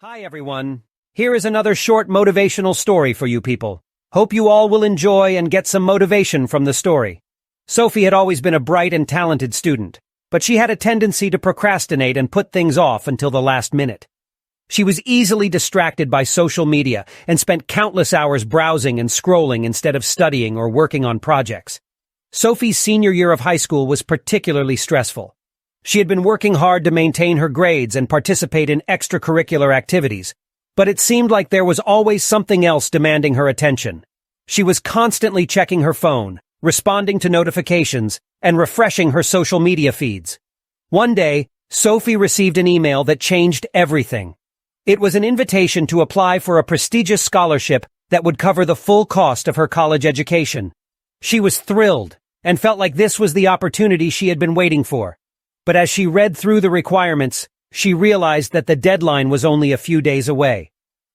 Hi everyone. Here is another short motivational story for you people. Hope you all will enjoy and get some motivation from the story. Sophie had always been a bright and talented student, but she had a tendency to procrastinate and put things off until the last minute. She was easily distracted by social media and spent countless hours browsing and scrolling instead of studying or working on projects. Sophie's senior year of high school was particularly stressful. She had been working hard to maintain her grades and participate in extracurricular activities, but it seemed like there was always something else demanding her attention. She was constantly checking her phone, responding to notifications, and refreshing her social media feeds. One day, Sophie received an email that changed everything. It was an invitation to apply for a prestigious scholarship that would cover the full cost of her college education. She was thrilled and felt like this was the opportunity she had been waiting for. But as she read through the requirements, she realized that the deadline was only a few days away.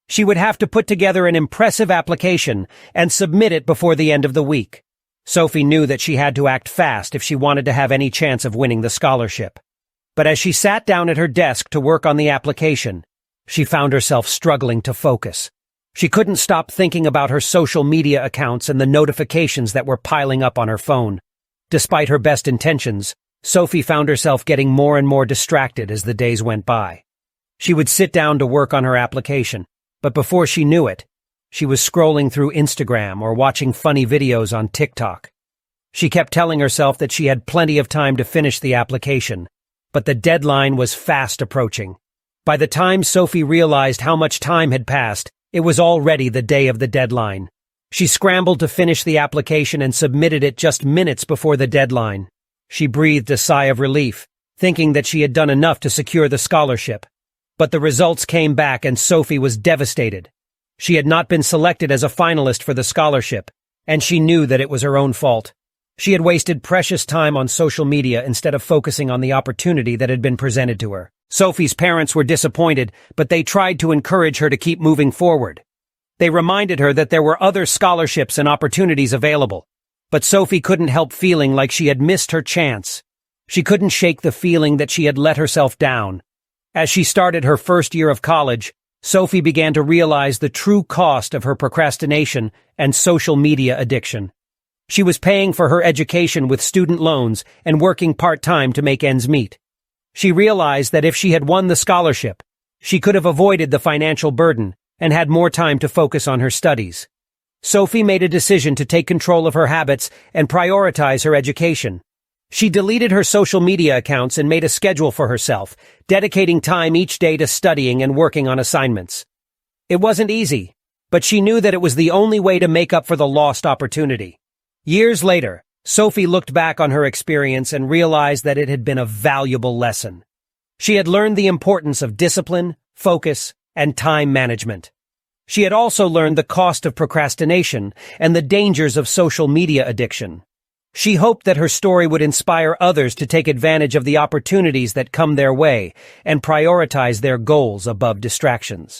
She would have to put together an impressive application and submit it before the end of the week. Sophie knew that she had to act fast if she wanted to have any chance of winning the scholarship. But as she sat down at her desk to work on the application, she found herself struggling to focus. She couldn't stop thinking about her social media accounts and the notifications that were piling up on her phone. Despite her best intentions, Sophie found herself getting more and more distracted as the days went by. She would sit down to work on her application, but before she knew it, she was scrolling through Instagram or watching funny videos on TikTok. She kept telling herself that she had plenty of time to finish the application, but the deadline was fast approaching. By the time Sophie realized how much time had passed, it was already the day of the deadline. She scrambled to finish the application and submitted it just minutes before the deadline. She breathed a sigh of relief, thinking that she had done enough to secure the scholarship. But the results came back and Sophie was devastated. She had not been selected as a finalist for the scholarship, and she knew that it was her own fault. She had wasted precious time on social media instead of focusing on the opportunity that had been presented to her. Sophie's parents were disappointed, but they tried to encourage her to keep moving forward. They reminded her that there were other scholarships and opportunities available. But Sophie couldn't help feeling like she had missed her chance. She couldn't shake the feeling that she had let herself down. As she started her first year of college, Sophie began to realize the true cost of her procrastination and social media addiction. She was paying for her education with student loans and working part-time to make ends meet. She realized that if she had won the scholarship, she could have avoided the financial burden and had more time to focus on her studies. Sophie made a decision to take control of her habits and prioritize her education. She deleted her social media accounts and made a schedule for herself, dedicating time each day to studying and working on assignments. It wasn't easy, but she knew that it was the only way to make up for the lost opportunity. Years later, Sophie looked back on her experience and realized that it had been a valuable lesson. She had learned the importance of discipline, focus, and time management. She had also learned the cost of procrastination and the dangers of social media addiction. She hoped that her story would inspire others to take advantage of the opportunities that come their way and prioritize their goals above distractions.